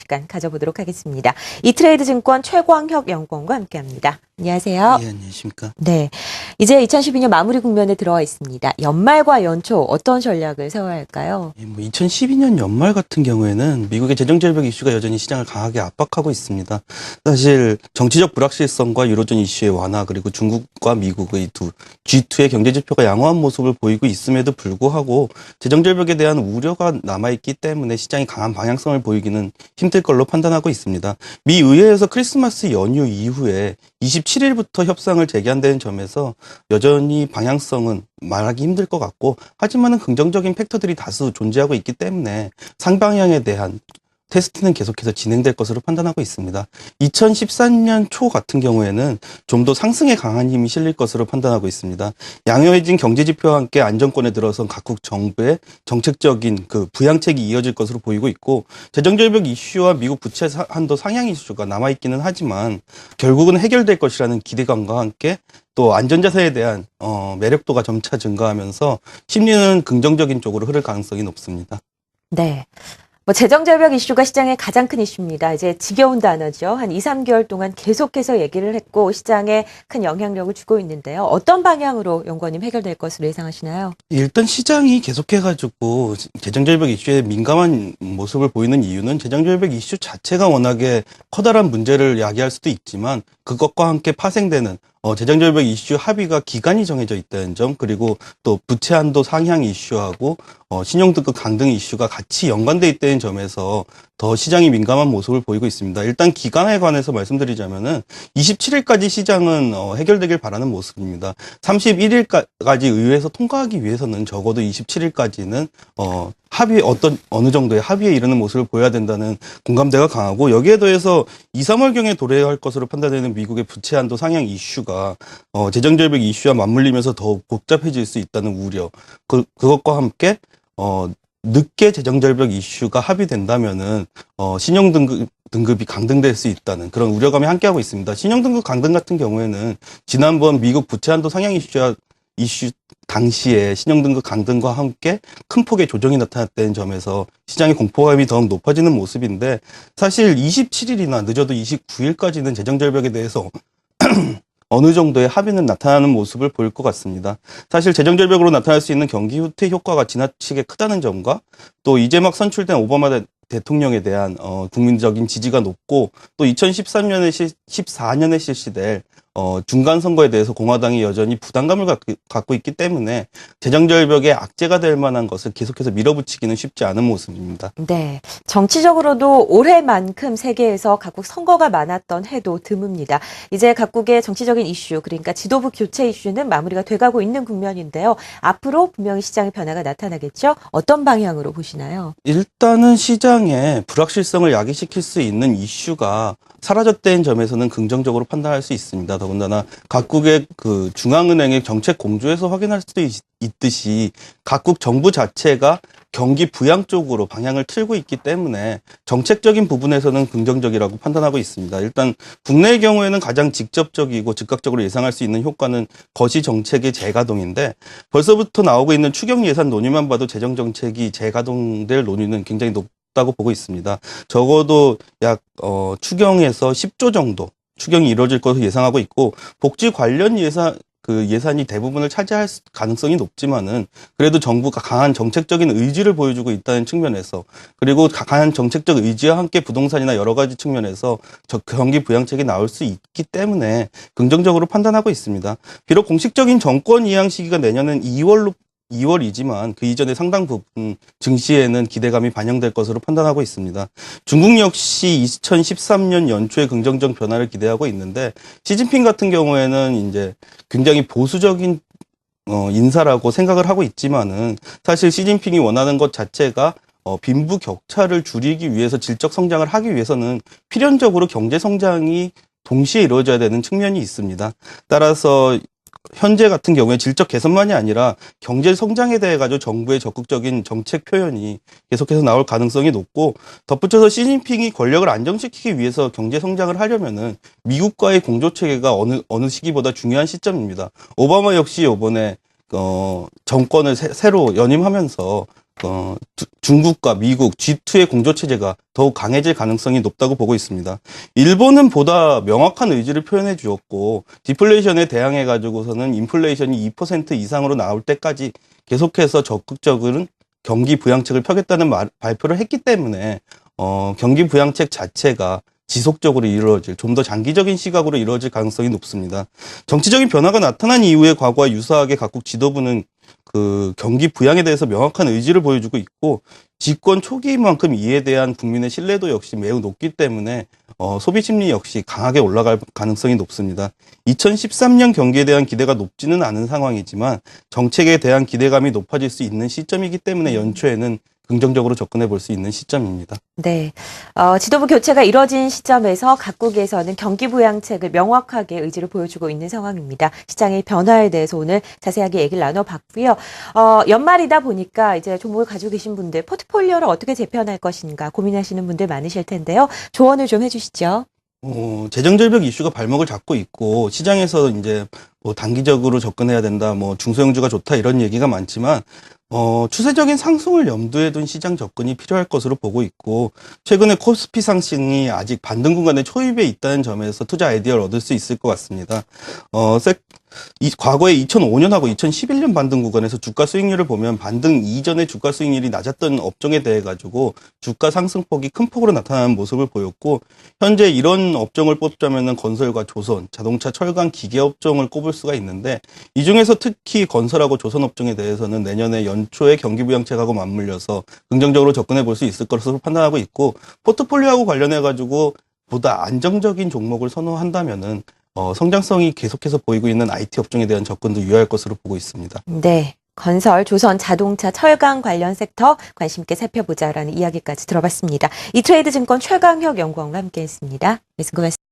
시간 가져보도록 하겠습니다. 이트레이드 증권 최광혁 연구원과 함께합니다. 안녕하세요. 예, 안녕하십니까. 네, 이제 2012년 마무리 국면에 들어와 있습니다. 연말과 연초 어떤 전략을 세워야 할까요? 2012년 연말 같은 경우에는 미국의 재정절벽 이슈가 여전히 시장을 강하게 압박하고 있습니다. 사실 정치적 불확실성과 유로존 이슈의 완화, 그리고 중국과 미국의 G2의 경제지표가 양호한 모습을 보이고 있음에도 불구하고 재정절벽에 대한 우려가 남아있기 때문에 시장이 강한 방향성을 보이기는 힘들 걸로 판단하고 있습니다. 미 의회에서 크리스마스 연휴 이후에 27일부터 협상을 재개한다는 점에서 여전히 방향성은 말하기 힘들 것 같고, 하지만은 긍정적인 팩터들이 다수 존재하고 있기 때문에 상방향에 대한 테스트는 계속해서 진행될 것으로 판단하고 있습니다. 2013년 초 같은 경우에는 좀 더 상승에 강한 힘이 실릴 것으로 판단하고 있습니다. 양호해진 경제지표와 함께 안정권에 들어선 각국 정부의 정책적인 부양책이 이어질 것으로 보이고 있고, 재정절벽 이슈와 미국 부채 한도 상향 이슈가 남아있기는 하지만 결국은 해결될 것이라는 기대감과 함께 또 안전자산에 대한 매력도가 점차 증가하면서 심리는 긍정적인 쪽으로 흐를 가능성이 높습니다. 네. 재정절벽 이슈가 시장의 가장 큰 이슈입니다. 이제 지겨운 단어죠. 한 2, 3개월 동안 계속해서 얘기를 했고 시장에 큰 영향력을 주고 있는데요. 어떤 방향으로 연구원님 해결될 것으로 예상하시나요? 일단 시장이 계속해가지고 재정절벽 이슈에 민감한 모습을 보이는 이유는 재정절벽 이슈 자체가 워낙에 커다란 문제를 야기할 수도 있지만 그것과 함께 파생되는 재정절벽 이슈 합의가 기간이 정해져 있다는 점, 그리고 또 부채 한도 상향 이슈하고 신용등급 강등 이슈가 같이 연관돼 있다는 점에서 더 시장이 민감한 모습을 보이고 있습니다. 일단 기간에 관해서 말씀드리자면은 27일까지 시장은 해결되길 바라는 모습입니다. 31일까지 의회에서 통과하기 위해서는 적어도 27일까지는 합의 어느 정도의 합의에 이르는 모습을 보여야 된다는 공감대가 강하고, 여기에 더해서 2, 3월경에 도래할 것으로 판단되는 미국의 부채 한도 상향 이슈가 재정절벽 이슈와 맞물리면서 더욱 복잡해질 수 있다는 우려, 그것과 함께 늦게 재정절벽 이슈가 합의된다면은 신용등급이 강등될 수 있다는 그런 우려감이 함께하고 있습니다. 신용등급 강등 같은 경우에는 지난번 미국 부채 한도 상향 이슈 당시에 신용등급 강등과 함께 큰 폭의 조정이 나타났다는 점에서 시장의 공포감이 더욱 높아지는 모습인데, 사실 27일이나 늦어도 29일까지는 재정절벽에 대해서 어느 정도의 합의는 나타나는 모습을 보일 것 같습니다. 사실 재정절벽으로 나타날 수 있는 경기 후퇴 효과가 지나치게 크다는 점과, 또 이제 막 선출된 오바마 대통령에 대한 국민적인 지지가 높고, 또 2014년에 실시될 중간 선거에 대해서 공화당이 여전히 부담감을 갖고 있기 때문에 재정절벽의 악재가 될 만한 것을 계속해서 밀어붙이기는 쉽지 않은 모습입니다. 네, 정치적으로도 올해만큼 세계에서 각국 선거가 많았던 해도 드뭅니다. 이제 각국의 정치적인 이슈, 그러니까 지도부 교체 이슈는 마무리가 돼가고 있는 국면인데요. 앞으로 분명히 시장의 변화가 나타나겠죠? 어떤 방향으로 보시나요? 일단은 시장에 불확실성을 야기시킬 수 있는 이슈가 사라졌다는 점에서는 긍정적으로 판단할 수 있습니다. 더군다나 각국의 중앙은행의 정책 공조에서 확인할 수도 있듯이 각국 정부 자체가 경기 부양 쪽으로 방향을 틀고 있기 때문에 정책적인 부분에서는 긍정적이라고 판단하고 있습니다. 일단 국내의 경우에는 가장 직접적이고 즉각적으로 예상할 수 있는 효과는 거시 정책의 재가동인데, 벌써부터 나오고 있는 추경 예산 논의만 봐도 재정 정책이 재가동될 논의는 굉장히 높다고 보고 있습니다. 적어도 약 추경에서 10조 정도 추경이 이루어질 것으로 예상하고 있고, 복지 관련 예산이 대부분을 차지할 가능성이 높지만은 그래도 정부가 강한 정책적인 의지를 보여주고 있다는 측면에서, 그리고 강한 정책적 의지와 함께 부동산이나 여러 가지 측면에서 경기 부양책이 나올 수 있기 때문에 긍정적으로 판단하고 있습니다. 비록 공식적인 정권 이양 시기가 내년은 2월이지만 그 이전에 상당 부분 증시에는 기대감이 반영될 것으로 판단하고 있습니다. 중국 역시 2013년 연초에 긍정적 변화를 기대하고 있는데, 시진핑 같은 경우에는 이제 굉장히 보수적인 인사라고 생각을 하고 있지만은, 사실 시진핑이 원하는 것 자체가 빈부 격차를 줄이기 위해서 질적 성장을 하기 위해서는 필연적으로 경제 성장이 동시에 이루어져야 되는 측면이 있습니다. 따라서 현재 같은 경우에 질적 개선만이 아니라 경제 성장에 대해 가지고 정부의 적극적인 정책 표현이 계속해서 나올 가능성이 높고, 덧붙여서 시진핑이 권력을 안정시키기 위해서 경제 성장을 하려면은 미국과의 공조 체계가 어느 시기보다 중요한 시점입니다. 오바마 역시 이번에 정권을 새로 연임하면서 중국과 미국 G2의 공조 체제가 더욱 강해질 가능성이 높다고 보고 있습니다. 일본은 보다 명확한 의지를 표현해 주었고 디플레이션에 대항해 가지고서는 인플레이션이 2% 이상으로 나올 때까지 계속해서 적극적인 경기 부양책을 펴겠다는 발표를 했기 때문에 경기 부양책 자체가 지속적으로 이루어질, 좀 더 장기적인 시각으로 이루어질 가능성이 높습니다. 정치적인 변화가 나타난 이후에 과거와 유사하게 각국 지도부는 그 경기 부양에 대해서 명확한 의지를 보여주고 있고 집권 초기인 만큼 이에 대한 국민의 신뢰도 역시 매우 높기 때문에 소비 심리 역시 강하게 올라갈 가능성이 높습니다. 2013년 경기에 대한 기대가 높지는 않은 상황이지만 정책에 대한 기대감이 높아질 수 있는 시점이기 때문에 연초에는 긍정적으로 접근해 볼 수 있는 시점입니다. 네. 지도부 교체가 이뤄진 시점에서 각국에서는 경기 부양책을 명확하게 의지를 보여주고 있는 상황입니다. 시장의 변화에 대해서 오늘 자세하게 얘기를 나눠봤고요. 연말이다 보니까 이제 종목을 가지고 계신 분들 포트폴리오를 어떻게 재편할 것인가 고민하시는 분들 많으실 텐데요. 조언을 좀 해주시죠. 재정 절벽 이슈가 발목을 잡고 있고 시장에서 이제 뭐 단기적으로 접근해야 된다, 뭐 중소형주가 좋다 이런 얘기가 많지만 추세적인 상승을 염두에 둔 시장 접근이 필요할 것으로 보고 있고 최근에 코스피 상승이 아직 반등 구간에 초입에 있다는 점에서 투자 아이디어를 얻을 수 있을 것 같습니다. 과거에 2005년하고 2011년 반등 구간에서 주가 수익률을 보면 반등 이전에 주가 수익률이 낮았던 업종에 대해 가지고 주가 상승폭이 큰 폭으로 나타나는 모습을 보였고 현재 이런 업종을 뽑자면은 건설과 조선, 자동차, 철강, 기계 업종을 꼽을 수가 있는데 이 중에서 특히 건설하고 조선 업종에 대해서는 내년에 연초에 경기 부양책하고 맞물려서 긍정적으로 접근해 볼 수 있을 것으로 판단하고 있고 포트폴리오하고 관련해 가지고 보다 안정적인 종목을 선호한다면은 성장성이 계속해서 보이고 있는 IT 업종에 대한 접근도 유효할 것으로 보고 있습니다. 네. 건설, 조선, 자동차, 철강 관련 섹터 관심 있게 살펴보자라는 이야기까지 들어봤습니다. 이트레이드 증권 최강혁 연구원과 함께했습니다. 말씀 고맙습니다.